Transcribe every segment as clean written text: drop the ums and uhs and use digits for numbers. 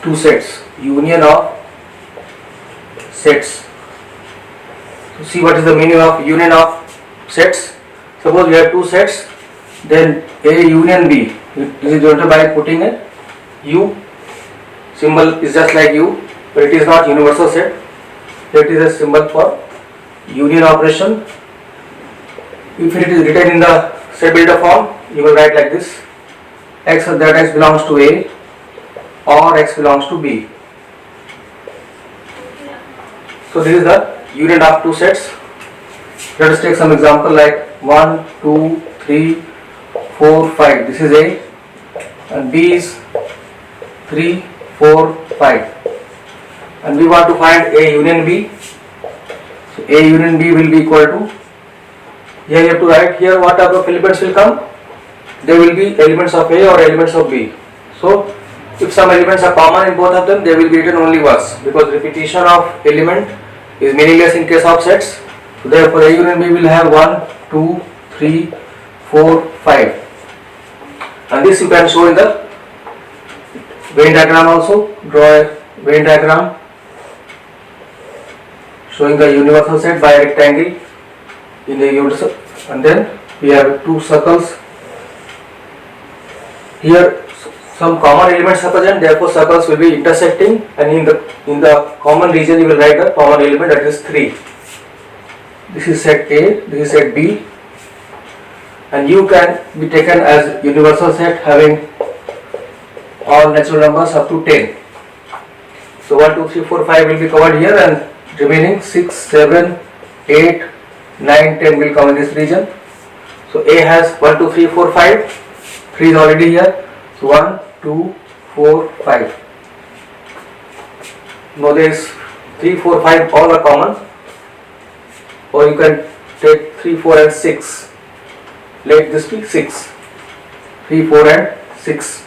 two sets, union of sets. So see what is the meaning of union of sets. Suppose we have two sets, then A union B. This is denoted by putting a U. Symbol is just like U, but it is not universal set. It is a symbol for union operation. If it is written in the set builder form, you will write like this: X, that X belongs to A or X belongs to B. So this is the union of two sets. Let us take some example like 1, 2, 3, 4, 5. This is A and B is 3, 4, 5. And we want to find A union B. So A union B will be equal to, here you have to write here what type of elements will come. There will be elements of A or elements of B. So if some elements are common in both of them, they will be written only once, because repetition of element is meaningless in case of sets. So therefore A union B will have 1, 2, 3, 4, 5. And this you can show in the Venn diagram also. Draw a Venn diagram showing the universal set by a rectangle in the universal, and then we have two circles. Here some common elements are present, therefore circles will be intersecting, and in the common region you will write the common element, that is 3. This is set A, this is set B, and U can be taken as universal set having all natural numbers up to 10. So 1, 2, 3, 4, 5 will be covered here, and remaining 6, 7, 8, 9, 10 will come in this region. So A has 1, 2, 3, 4, 5. 3 is already here. So 1, 2, 4, 5. Now there is 3, 4, 5 all are common. Or you can take 3, 4 and 6. Let this be 6. 3, 4 and 6.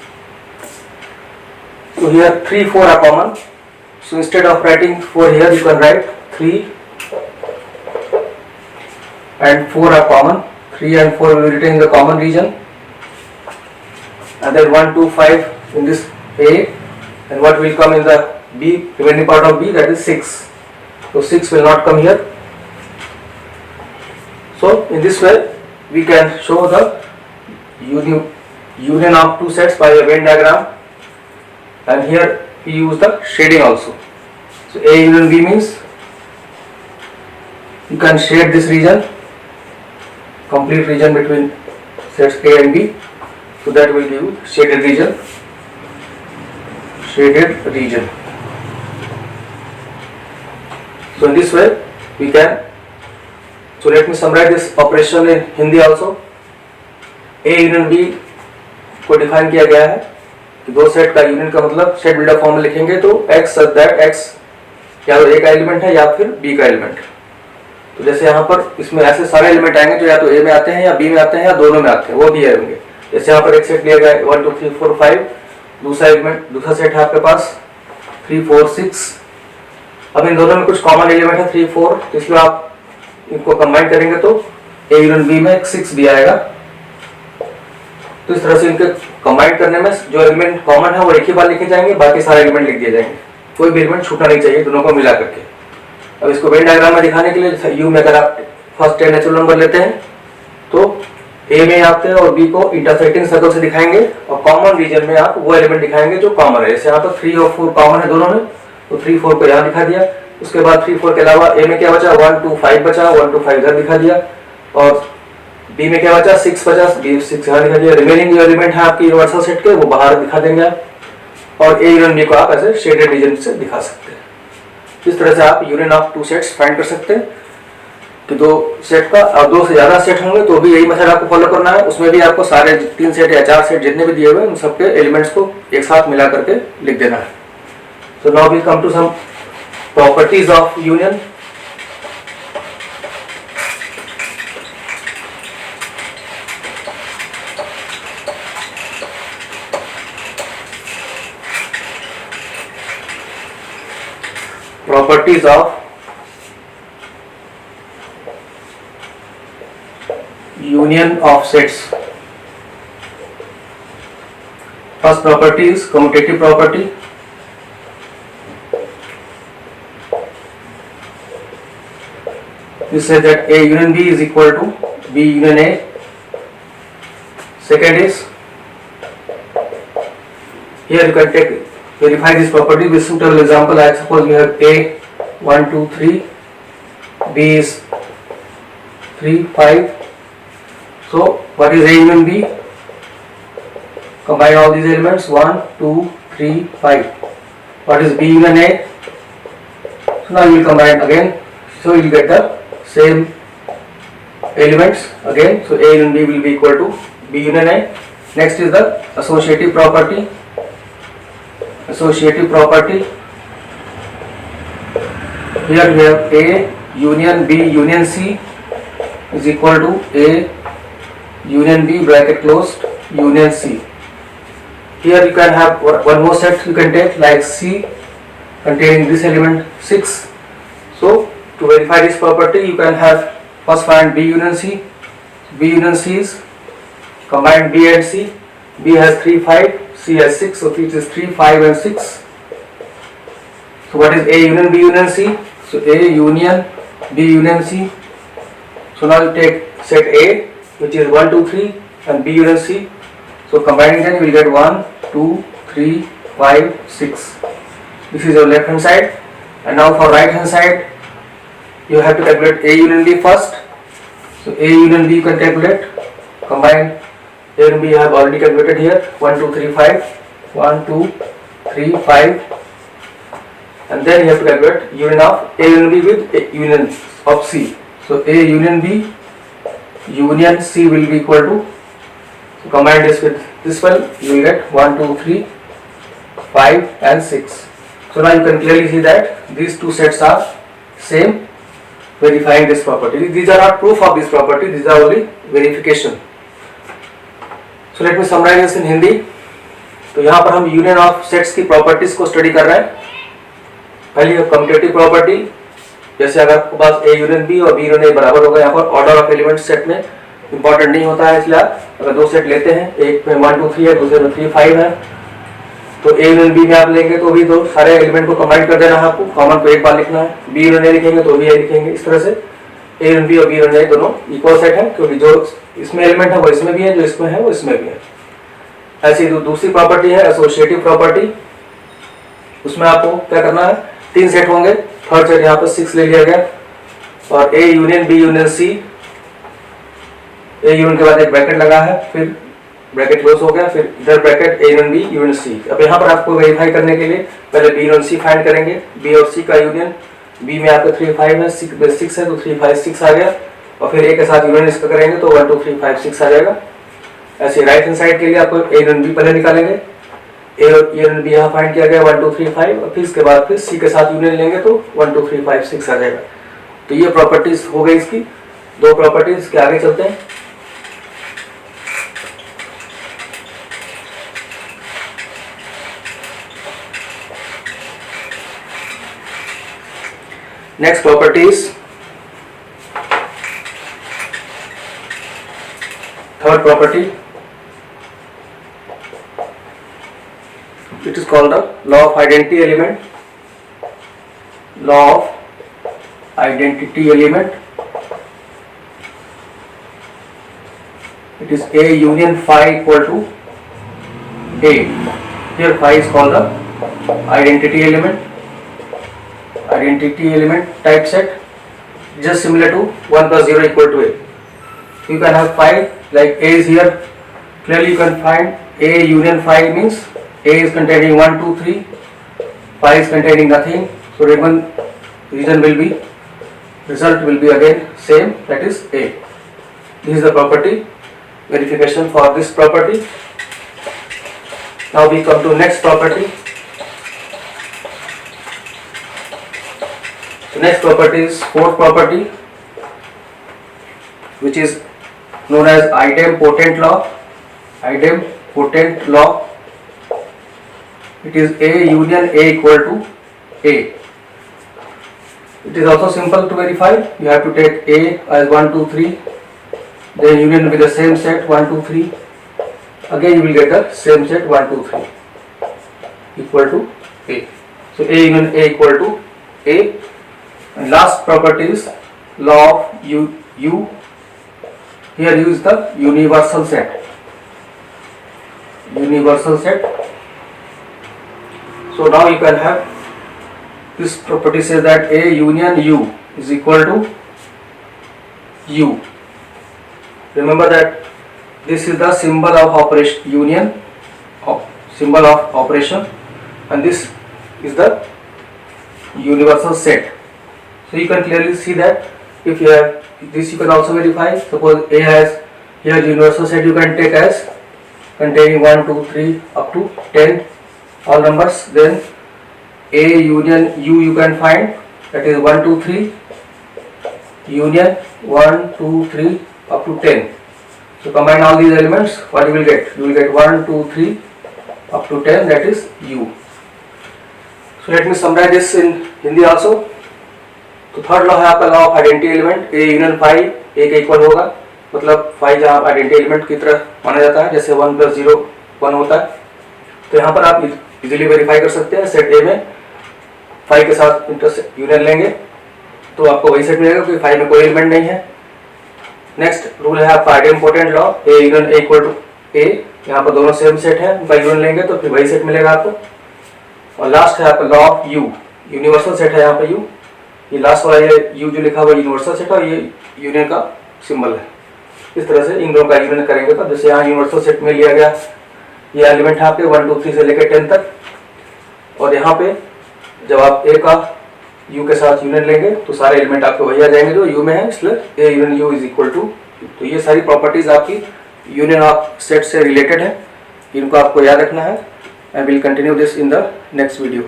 So here 3, 4 are common. So instead of writing 4 here, you can write 3 and 4 are common. 3 and 4 will be written in the common region. And then 1, 2, 5 in this A. And what will come in the B, remaining part of B, that is 6. So 6 will not come here. So in this way, we can show the union of two sets by a Venn diagram. And here we use the shading also. So A union B means you can shade this region, complete region between sets A and B. So that will give you shaded region. Shaded region. So in this way we can. So let me summarize this operation in Hindi also. A union B को define किया गया है कि दो set का union का मतलब set builder form में लिखेंगे तो x सच दैट x या तो A का एलिमेंट है या फिर B का एलिमेंट। तो जैसे यहाँ पर इसमें ऐसे सारे एलिमेंट आएंगे जो या तो A में आते हैं या B में आते हैं या दोनों में आते हैं, वो भी आएंगे। जैसे यहाँ पर एक सेट लिया गया है 1, 2, 3, 4, 5, दूसरा एलिमेंट दूसरा सेट है आपके पास 3, 4, 6। अब इन दोनों में कुछ कॉमन एलिमेंट है 3, 4, तो इसलिए आप इनको कंबाइन करेंगे तो A यूनियन B में 6 भी आएगा। तो इस तरह से इनके कंबाइन करने में जो एलिमेंट कॉमन है वो एक ही बार लिखे जाएंगे, बाकी सारे एलिमेंट लिख दिए जाएंगे, कोई भी एलिमेंट छूटना नहीं चाहिए दोनों को मिला करके। अब इसको वेन डायग्राम में दिखाने के लिए यू में अगर आप फर्स्ट 10 नेचुरल नंबर लेते हैं तो ए में आते हैं और बी को इंटरसेक्टिंग सर्कल से दिखाएंगे और कॉमन रीजन में आप वो एलिमेंट दिखाएंगे जो कॉमन है। जैसे यहाँ पर 3 और 4 कॉमन है दोनों में, तो 3, 4 को यहाँ दिखा दिया। उसके बाद 3, 4 के अलावा ए में क्या बचा 1, 2, 5 बचा, 1, 2, 5 इधर दिखा दिया, और बी में क्या बचा 6 बचा, बी 6 यहाँ दिखा दिया। रिमेनिंग जो एलिमेंट है आपकी यूनिवर्सल सेट के वो बाहर दिखा देंगे आप, और ए यूनियन बी को आप ऐसे शेडेड रीजन से दिखा सकते हैं। इस तरह से आप union of two sets find कर सकते हैं कि दो सेट का और दो से ज्यादा सेट होंगे तो भी यही मेथड आपको फॉलो करना है। उसमें भी आपको सारे 3 सेट या 4 सेट जितने भी दिए हुए उन सबके एलिमेंट्स को एक साथ मिला करके लिख देना है। So now we come to some properties of union. Properties of union of sets. First property is commutative property. you say that A union B is equal to B union A. Second is, here you can verify this property with suitable example. I suppose you have A 1 2 3, B is 3 5. So what is A union B? Combine all these elements, 1 2 3 5. What is B union A? So now you will combine again, so you will get the same elements again. So A union B will be equal to B union A. Next is the associative property. Associative property. Here we have A union B union C is equal to A union B bracket closed union C. Here you can have one more set you can take, like C containing this element 6. So to verify this property, you can have first find B union C. B union C is combine B and C. B has 3 5, C has 6, so it is 3 5 and 6. So what is A union B union C? So A union B union C. So now you take set A, which is 1 2 3, and B union C. So combining them, you will get 1 2 3 5 6. This is your left hand side. And now for right hand side, you have to calculate A union B first. So A union B you can calculate. Combine A and B you have already calculated here. 1 2 3 5. 1 2 3 5. And then you have to calculate union of A union B with A union of C. So A union B union C will be equal to, so combine this with this one, you will get 1 2 3 5 and 6. So now you can clearly see that these two sets are same, verifying this property. These are not proof of this property, these are only verification. So let me summarize this in Hindi. तो यहाँ पर हम union of sets की properties को study कर रहे हैं. पहली कम्यूटेटिव प्रॉपर्टी, जैसे अगर आपके पास A यूनियन B और B यूनियन A बराबर होगा, यहाँ पर ऑर्डर ऑफ एलिमेंट सेट में इंपॉर्टेंट नहीं होता है, इसलिए अगर दो सेट लेते हैं, एक में 1 2 3 है, दूसरे में 3 5 है, तो A यूनियन B में आप लेंगे तो भी दो सारे एलिमेंट को कंबाइन कर देना है आपको, कॉमन को एक बार लिखना है. B यूनियन A लिखेंगे तो भी A लिखेंगे. इस तरह से A यूनियन B और B यूनियन A दोनों इक्वल सेट है, क्योंकि जो इसमें एलिमेंट है वो इसमें भी है, जो इसमें है वो इसमें भी है. ऐसी दूसरी प्रॉपर्टी है एसोसिएटिव प्रॉपर्टी. उसमें आपको क्या करना है, तीन सेट होंगे, थर्ड सेट यहाँ पर 6 ले लिया गया, और A union B union C, A union के बाद एक ब्रैकेट लगा है, फिर ब्रैकेट क्लोज हो गया, फिर इधर bracket A union B union C. अब यहाँ पर आपको वेरीफाई करने के लिए पहले B यूनियन C फाइंड करेंगे. B और C का यूनियन, B में आपका 3 5 है, 6 है, तो 3 5 6 आ गया, और फिर A के साथ यूनियन इसका करेंगे तो 1 2 3 5 6 आ जाएगा. ऐसे राइट हैंड साइड के लिए आपको A यूनियन B पहले निकालेंगे. A और यूनियन B यहाँ फाइंड किया गया 1 2 3 5, और फिर इसके बाद फिर C के साथ यूनियन लेंगे तो 1 2 3 5 6 आ जाएगा. तो ये प्रॉपर्टीज हो गई इसकी, दो प्रॉपर्टीज के. आगे चलते हैं. Next properties, third property, it is called the law of identity element. Law of identity element. It is A union phi equal to A. Here phi is called the identity element. Identity element type set, just similar to 1 plus 0 equal to A. You can have phi, like A is here. Clearly you can find A union phi means A is containing 1 2 3, phi is containing nothing, so region will be, result will be again same, that is A. This is the property verification for this property. Now we come to next property. The next property is fourth property, which is known as idempotent law. Idempotent law. It is A union A equal to A. It is also simple to verify. You have to take A as 1 2 3, then union with the same set 1 2 3. Again you will get the same set 1 2 3 equal to A. So A union A equal to A. And last property is law of U. Here U is the universal set. Universal set. So now you can have this property says that A union U is equal to U. Remember that this is the symbol of operation, union of symbol of operation, and this is the universal set. So you can clearly see that if you have this, you can also verify. Suppose A has here universal set, you can take as containing 1, 2, 3 up to 10 all numbers. Then A union U you can find, that is 1, 2, 3 union 1, 2, 3 up to 10. So combine all these elements, what you will get? You will get 1, 2, 3 up to 10, that is U. So let me summarize this in Hindi also. तो third law है आपका law of identity element, A union phi A के equal होगा, मतलब phi जहाँ identity element की तरह माना जाता है, जैसे 1 + 0 1 होता है। तो यहाँ पर आप इजीली वेरीफाई कर सकते हैं। सेट ए में फाई के साथ इंटरसेक्ट यूनियन लेंगे तो आपको वही सेट मिलेगा क्योंकि फाई में कोई एलिमेंट नहीं है। नेक्स्ट रूल है आपका ideal important law, A union A equal to A, यहाँ पर दोनों सेम सेट है, उनका यूनियन लेंगे तो फिर वही सेट मिलेगा आपको। और लास्ट है आपका law of you, universal set है यहाँ पे यू, ये लास्ट वाला ये यू जो लिखा हुआ यूनिवर्सल सेट है, ये यूनियन का सिंबल है। इस तरह से इन दोनों का यूनियन करेंगे तो जैसे यहाँ यूनिवर्सल सेट में लिया गया ये एलिमेंट है आपके 1, 2, 3 से लेकर 10 तक, और यहाँ पे जब आप ए का यू के साथ यूनियन लेंगे तो सारे एलिमेंट आपके वही आ जाएंगे जो यू में है, इसलिए A union U is equal to. तो ये सारी प्रॉपर्टीज आपकी यूनियन ऑफ सेट से रिलेटेड है, इनको आपको याद रखना है। I will continue this in the next video.